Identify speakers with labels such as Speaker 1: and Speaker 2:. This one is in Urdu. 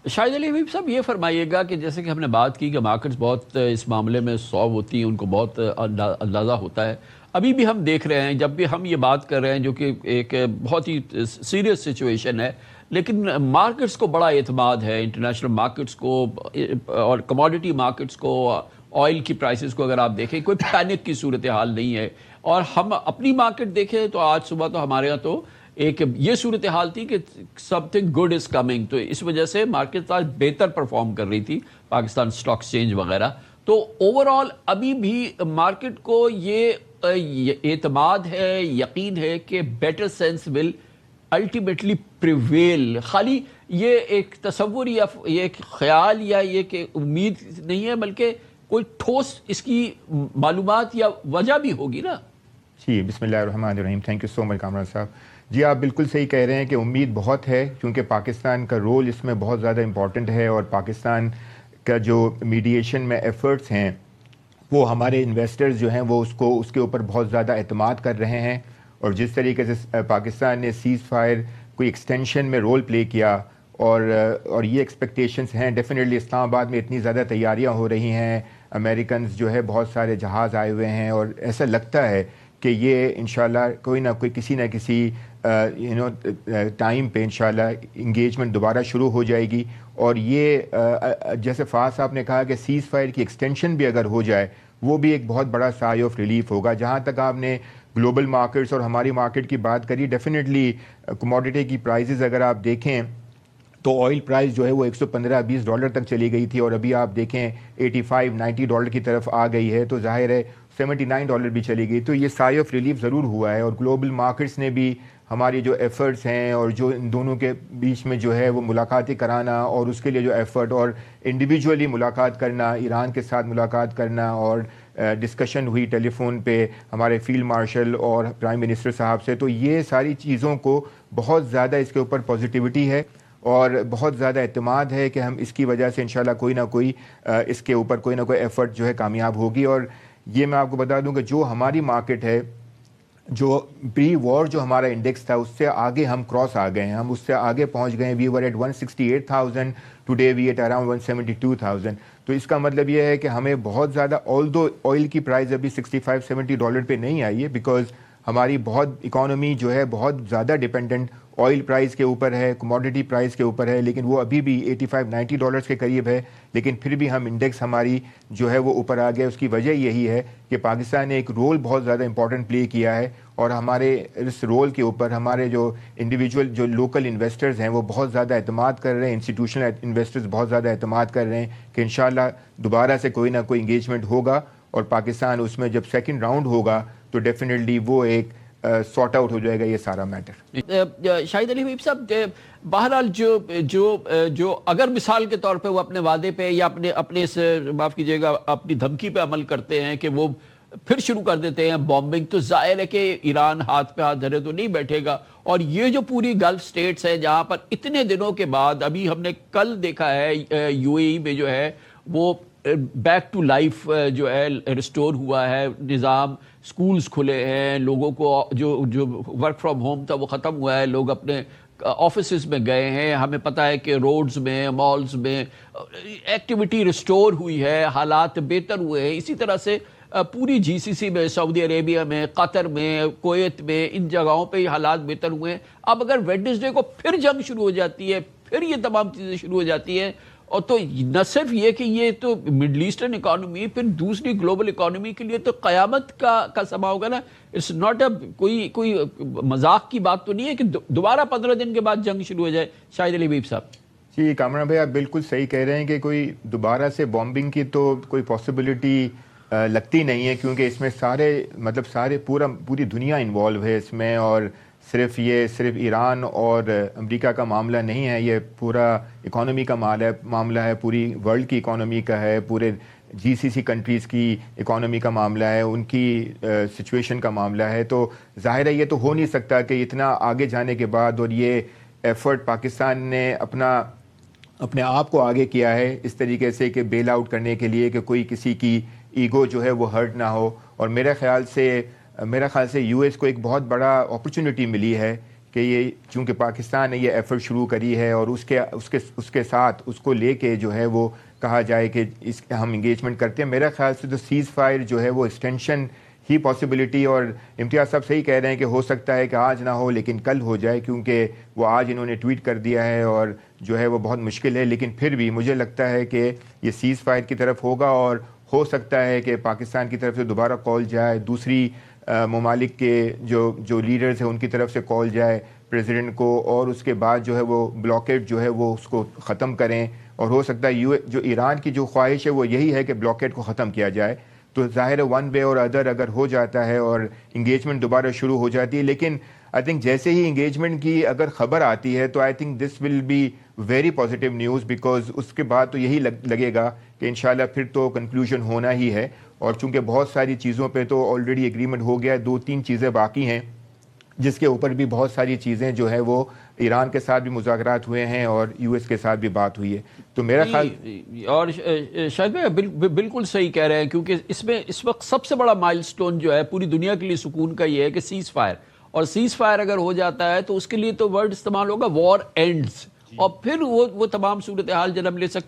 Speaker 1: شاہد علی حبیب صاحب، یہ فرمائیے گا کہ جیسے کہ ہم نے بات کی کہ مارکیٹس بہت اس معاملے میں سو ہوتی ہیں، ان کو بہت اندازہ ہوتا ہے. ابھی بھی ہم دیکھ رہے ہیں، جب بھی ہم یہ بات کر رہے ہیں جو کہ ایک بہت ہی سیریس سچویشن ہے، لیکن مارکیٹس کو بڑا اعتماد ہے، انٹرنیشنل مارکیٹس کو اور کموڈٹی مارکیٹس کو، آئل کی پرائسز کو اگر آپ دیکھیں کوئی پینک کی صورتحال نہیں ہے. اور ہم اپنی مارکیٹ دیکھیں تو آج صبح تو ہمارے یہاں تو ایک یہ صورتحال تھی کہ some thing good is coming, تو اس وجہ سے مارکیٹ آج بہتر پرفارم کر رہی تھی، پاکستان اسٹاک ایکسچینج وغیرہ. تو اوور آل ابھی بھی مارکیٹ کو یہ اعتماد ہے، یقین ہے کہ better sense will ultimately prevail. خالی یہ ایک تصور یا یہ ایک خیال یا یہ کہ امید نہیں ہے، بلکہ کوئی ٹھوس اس کی معلومات یا وجہ بھی ہوگی نا.
Speaker 2: جی، بسم اللہ الرحمن الرحیم. تھینک یو سو مچ کامران صاحب. جی، آپ بالکل صحیح کہہ رہے ہیں کہ امید بہت ہے، کیونکہ پاکستان کا رول اس میں بہت زیادہ امپورٹنٹ ہے، اور پاکستان کا جو میڈیشن میں ایفرٹس ہیں وہ ہمارے انویسٹرز جو ہیں وہ اس کے اوپر بہت زیادہ اعتماد کر رہے ہیں. اور جس طریقے سے پاکستان نے سیز فائر کوئی ایکسٹینشن میں رول پلے کیا، اور یہ ایکسپیکٹیشنز ہیں. ڈیفینیٹلی اسلام آباد میں اتنی زیادہ تیاریاں ہو رہی ہیں، امریکنز جو ہے بہت سارے جہاز آئے ہوئے ہیں، اور ایسا لگتا ہے کہ یہ انشاءاللہ کوئی نہ کوئی کسی نہ کسی ٹائم پہ انشاءاللہ انگیجمنٹ دوبارہ شروع ہو جائے گی. اور یہ جیسے فاز صاحب نے کہا کہ سیز فائر کی ایکسٹینشن بھی اگر ہو جائے وہ بھی ایک بہت بڑا سائے آف ریلیف ہوگا. جہاں تک آپ نے گلوبل مارکیٹس اور ہماری مارکیٹ کی بات کری، ڈیفینیٹلی کموڈٹی کی پرائزز اگر آپ دیکھیں تو آئل پرائز جو ہے وہ $115-20 تک چلی گئی تھی، اور ابھی آپ دیکھیں $85-90 کی طرف آ گئی ہے، تو ظاہر ہے $79 بھی چلی گئی. تو یہ سائے آف ریلیف ضرور ہوا ہے. اور گلوبل مارکیٹس نے بھی ہماری جو ایفرٹس ہیں اور جو ان دونوں کے بیچ میں جو ہے وہ ملاقاتیں کرانا، اور اس کے لیے جو ایفرٹ اور انڈیویجولی ملاقات کرنا، ایران کے ساتھ ملاقات کرنا، اور ڈسکشن ہوئی ٹیلی فون پہ ہمارے فیلڈ مارشل اور پرائم منسٹر صاحب سے، تو یہ ساری چیزوں کو بہت زیادہ اس کے اوپر پازیٹیوٹی ہے، اور بہت زیادہ اعتماد ہے کہ ہم اس کی وجہ سے انشاءاللہ کوئی نہ کوئی اس کے اوپر کوئی نہ کوئی ایفرٹ جو ہے کامیاب ہوگی. اور یہ میں آپ کو بتا دوں کہ جو ہماری مارکیٹ ہے، جو پری وار جو ہمارا انڈیکس تھا، اس سے آگے ہم کراس آ گئے ہیں، ہم اس سے آگے پہنچ گئے ہیں. We were at 168,000، today we at around 172,000. تو اس کا مطلب یہ ہے کہ ہمیں بہت زیادہ، آلدو آئل کی پرائز ابھی $65-70 پہ نہیں آئی ہے، بیکاز ہماری بہت اکانومی جو ہے بہت زیادہ ڈیپینڈنٹ آئل پرائز کے اوپر ہے، کموڈٹی پرائز کے اوپر ہے، لیکن وہ ابھی بھی $85-90 کے قریب ہے. لیکن پھر بھی ہم انڈیکس ہماری جو ہے وہ اوپر آ گیا. اس کی وجہ یہی ہے کہ پاکستان نے ایک رول بہت زیادہ امپورٹنٹ پلے کیا ہے، اور ہمارے اس رول کے اوپر ہمارے جو انڈیویجول جو لوکل انویسٹرز ہیں وہ بہت زیادہ اعتماد کر رہے ہیں، انسٹیٹیوشنل انویسٹرز بہت زیادہ اعتماد کر رہے ہیں کہ انشاءاللہ دوبارہ سے کوئی نہ کوئی انگیجمنٹ ہوگا، اور پاکستان اس میں جب سیکنڈ راؤنڈ ہوگا تو ڈیفینیٹلی وہ ایک سارٹ آؤٹ ہو جائے گا یہ سارا میٹر.
Speaker 1: شاہد علی حبیب صاحب، بہرحال جو اگر مثال کے طور پہ وہ اپنے وعدے پہ یا اپنے معاف کیجیے گا اپنی دھمکی پہ عمل کرتے ہیں کہ وہ پھر شروع کر دیتے ہیں بامبنگ، تو ظاہر ہے کہ ایران ہاتھ پہ ہاتھ دھرے تو نہیں بیٹھے گا. اور یہ جو پوری گلف سٹیٹس ہے جہاں پر اتنے دنوں کے بعد، ابھی ہم نے کل دیکھا ہے یو اے ای میں جو ہے وہ بیک ٹو لائف جو ہے ریسٹور ہوا ہے نظام، سکولز کھلے ہیں، لوگوں کو جو ورک فرام ہوم تھا وہ ختم ہوا ہے، لوگ اپنے آفیسز میں گئے ہیں. ہمیں پتہ ہے کہ روڈز میں، مالز میں ایکٹیویٹی ریسٹور ہوئی ہے، حالات بہتر ہوئے ہیں. اسی طرح سے پوری جی سی سی میں، سعودی عربیہ میں، قطر میں، کویت میں، ان جگہوں پہ حالات بہتر ہوئے ہیں. اب اگر ویڈنسڈے کو پھر جنگ شروع ہو جاتی ہے، پھر یہ تمام چیزیں شروع ہو جاتی ہیں، اور تو نہ صرف یہ کہ یہ تو مڈل ایسٹرن اکانومی، پھر دوسری گلوبل اکانومی کے لیے تو قیامت کا سما ہوگا نا. اٹس ناٹ کوئی مذاق کی بات تو نہیں ہے کہ دوبارہ 15 دن کے بعد جنگ شروع ہو جائے. شاہد علی حبیب صاحب.
Speaker 2: جی کامران بھائی، آپ بالکل صحیح کہہ رہے ہیں کہ کوئی دوبارہ سے بامبنگ کی تو کوئی پاسبلٹی لگتی نہیں ہے، کیونکہ اس میں پوری دنیا انوالو ہے اس میں. اور صرف ایران اور امریکہ کا معاملہ نہیں ہے، یہ پورا اکانومی کا معاملہ ہے، پوری ورلڈ کی اکانومی کا ہے، پورے جی سی سی کنٹریز کی اکانومی کا معاملہ ہے، ان کی سچویشن کا معاملہ ہے. تو ظاہر ہے یہ تو ہو نہیں سکتا کہ اتنا آگے جانے کے بعد، اور یہ ایفرٹ پاکستان نے اپنے آپ کو آگے کیا ہے اس طریقے سے کہ بیل آؤٹ کرنے کے لیے کہ کوئی کسی کی ایگو جو ہے وہ ہرٹ نہ ہو. اور میرے خیال سے یو ایس کو ایک بہت بڑا اپرچونٹی ملی ہے کہ یہ چونکہ پاکستان نے یہ ایفرٹ شروع کری ہے اور اس کے ساتھ اس کو لے کے جو ہے وہ کہا جائے کہ ہم انگیجمنٹ کرتے ہیں. میرا خیال سے تو سیز فائر جو ہے وہ ایکسٹینشن ہی پاسبلٹی, اور امتیاز صاحب صحیح کہہ رہے ہیں کہ ہو سکتا ہے کہ آج نہ ہو لیکن کل ہو جائے, کیونکہ وہ آج انہوں نے ٹویٹ کر دیا ہے اور جو ہے وہ بہت مشکل ہے. لیکن پھر بھی مجھے لگتا ہے کہ یہ سیز فائر کی طرف ہوگا اور ہو سکتا ہے کہ پاکستان کی طرف سے دوبارہ کال جائے, دوسری ممالک کے جو لیڈرز ہیں ان کی طرف سے کال جائے پریزیڈنٹ کو, اور اس کے بعد جو ہے وہ بلاکیڈ جو ہے وہ اس کو ختم کریں. اور ہو سکتا ہے جو ایران کی جو خواہش ہے وہ یہی ہے کہ بلاکیڈ کو ختم کیا جائے. تو ظاہر ہے ون وے اور ادر اگر ہو جاتا ہے اور انگیجمنٹ دوبارہ شروع ہو جاتی ہے, لیکن آئی تھنک جیسے ہی انگیجمنٹ کی اگر خبر آتی ہے تو I think this will be very positive news, because اس کے بعد تو یہی لگے گا کہ انشاءاللہ پھر تو کنکلوژن ہونا ہی ہے. اور چونکہ بہت ساری چیزوں پہ تو آلریڈی ایگریمنٹ ہو گیا ہے, 2-3 چیزیں باقی ہیں جس کے اوپر بھی بہت ساری چیزیں جو ہے وہ ایران کے ساتھ بھی مذاکرات ہوئے ہیں اور یو ایس کے ساتھ بھی بات ہوئی ہے. تو میرا خیال
Speaker 1: اور شاہد بھائی بالکل صحیح کہہ رہے ہیں, کیونکہ اس میں اس وقت سب سے بڑا مائل سٹون جو ہے پوری دنیا کے لیے سکون کا یہ ہے کہ سیز فائر, اور سیز فائر اگر ہو جاتا ہے تو اس کے لیے تو ورڈ استعمال ہوگا وار اینڈز, اور پھر وہ تمام صورتحال جنم لے سکتی